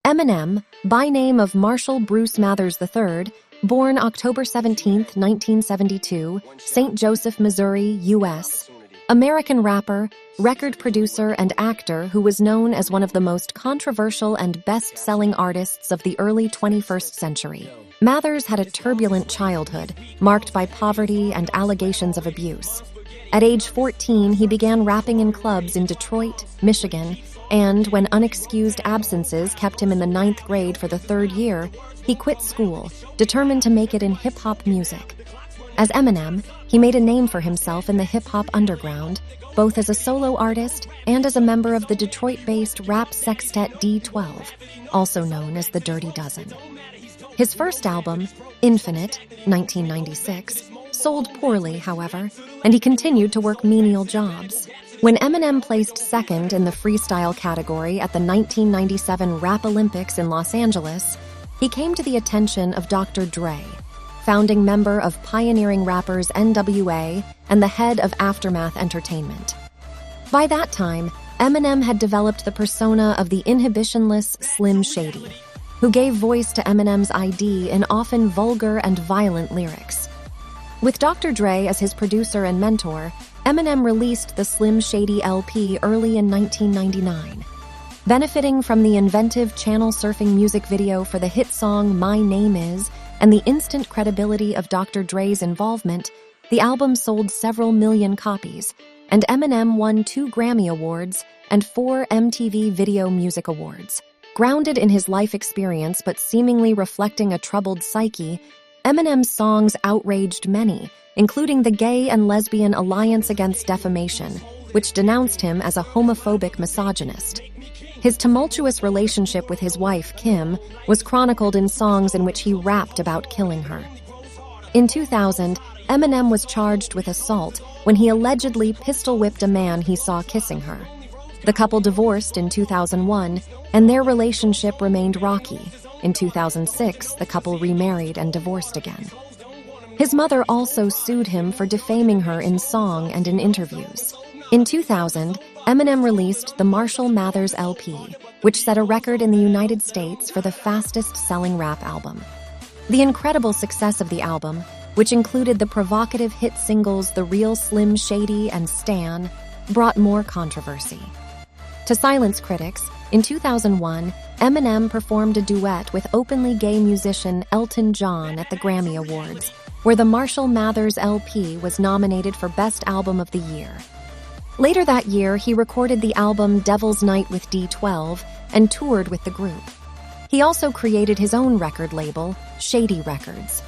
Eminem, by name of Marshall Bruce Mathers III, born October 17, 1972, St. Joseph, Missouri, U.S., American rapper, record producer, and actor who was known as one of the most controversial and best-selling artists of the early 21st century. Mathers had a turbulent childhood, marked by poverty and allegations of abuse. At age 14, he began rapping in clubs in Detroit, Michigan, and when unexcused absences kept him in the 9th grade for the 3rd year, he quit school, determined to make it in hip-hop music. As Eminem, he made a name for himself in the hip-hop underground, both as a solo artist and as a member of the Detroit-based rap sextet D12, also known as the Dirty Dozen. His first album, Infinite, 1996, sold poorly, however, and he continued to work menial jobs. When Eminem placed second in the freestyle category at the 1997 Rap Olympics in Los Angeles, he came to the attention of Dr. Dre, founding member of pioneering rappers NWA and the head of Aftermath Entertainment. By that time, Eminem had developed the persona of the inhibitionless Slim Shady, who gave voice to Eminem's ID in often vulgar and violent lyrics. With Dr. Dre as his producer and mentor, Eminem released the Slim Shady LP early in 1999. Benefiting from the inventive channel-surfing music video for the hit song My Name Is and the instant credibility of Dr. Dre's involvement, the album sold several million copies, and Eminem won 2 Grammy Awards and 4 MTV Video Music Awards. Grounded in his life experience but seemingly reflecting a troubled psyche, Eminem's songs outraged many, including the Gay and Lesbian Alliance Against Defamation, which denounced him as a homophobic misogynist. His tumultuous relationship with his wife, Kim, was chronicled in songs in which he rapped about killing her. In 2000, Eminem was charged with assault when he allegedly pistol-whipped a man he saw kissing her. The couple divorced in 2001, and their relationship remained rocky. In 2006, the couple remarried and divorced again. His mother also sued him for defaming her in song and in interviews. In 2000, Eminem released the Marshall Mathers LP, which set a record in the United States for the fastest-selling rap album. The incredible success of the album, which included the provocative hit singles The Real Slim Shady and Stan, brought more controversy. To silence critics, in 2001, Eminem performed a duet with openly gay musician Elton John at the Grammy Awards, where the Marshall Mathers LP was nominated for Best Album of the Year. Later that year, he recorded the album Devil's Night with D12 and toured with the group. He also created his own record label, Shady Records.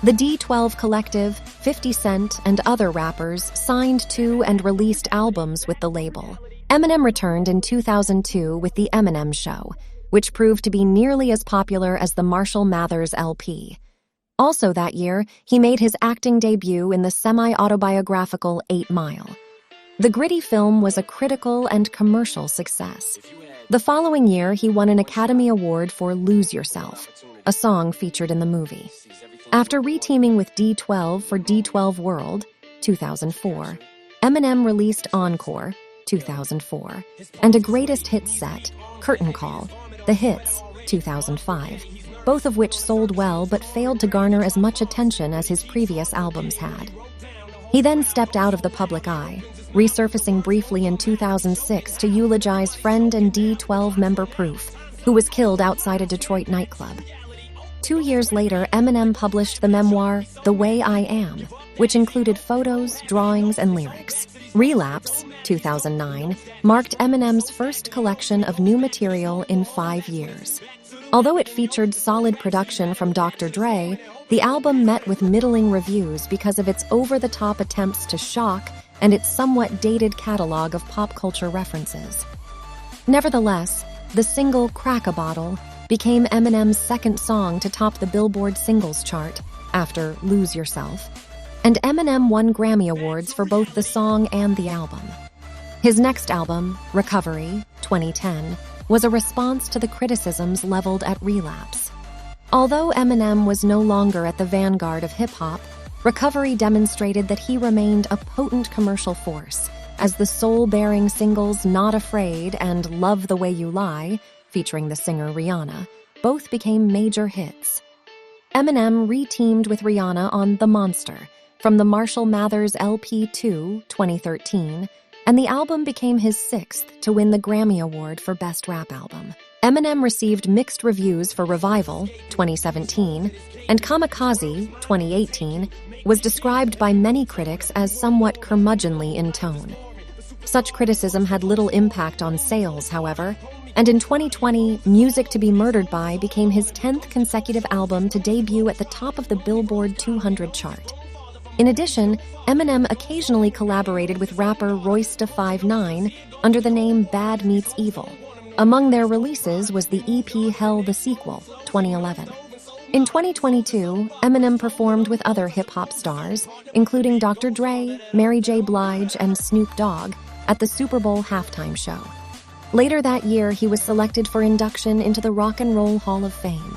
The D12 Collective, 50 Cent, and other rappers signed to and released albums with the label. Eminem returned in 2002 with The Eminem Show, which proved to be nearly as popular as the Marshall Mathers LP. Also that year, he made his acting debut in the semi-autobiographical 8 Mile. The gritty film was a critical and commercial success. The following year, he won an Academy Award for Lose Yourself, a song featured in the movie. After reteaming with D12 for D12 World, 2004, Eminem released Encore, 2004, and a greatest hits set, Curtain Call, The Hits, 2005, both of which sold well but failed to garner as much attention as his previous albums had. He then stepped out of the public eye, resurfacing briefly in 2006 to eulogize friend and D12 member Proof, who was killed outside a Detroit nightclub. 2 years later, Eminem published the memoir The Way I Am, which included photos, drawings, and lyrics. Relapse, 2009, marked Eminem's first collection of new material in 5 years. Although it featured solid production from Dr. Dre, the album met with middling reviews because of its over-the-top attempts to shock and its somewhat dated catalog of pop culture references. Nevertheless, the single Crack a Bottle became Eminem's second song to top the Billboard singles chart after Lose Yourself, and Eminem won Grammy Awards for both the song and the album. His next album, Recovery, 2010, was a response to the criticisms leveled at Relapse. Although Eminem was no longer at the vanguard of hip-hop, Recovery demonstrated that he remained a potent commercial force, as the soul-bearing singles Not Afraid and Love the Way You Lie featuring the singer Rihanna. Both became major hits. Eminem re-teamed with Rihanna on The Monster from the Marshall Mathers LP 2, 2013, and the album became his sixth to win the Grammy Award for Best Rap Album. Eminem received mixed reviews for Revival, 2017, and Kamikaze, 2018, was described by many critics as somewhat curmudgeonly in tone. Such criticism had little impact on sales, however, and in 2020, Music to Be Murdered By became his 10th consecutive album to debut at the top of the Billboard 200 chart. In addition, Eminem occasionally collaborated with rapper Royce da 5'9" under the name Bad Meets Evil. Among their releases was the EP Hell the Sequel, 2011. In 2022, Eminem performed with other hip-hop stars, including Dr. Dre, Mary J. Blige, and Snoop Dogg, at the Super Bowl halftime show. Later that year, he was selected for induction into the Rock and Roll Hall of Fame.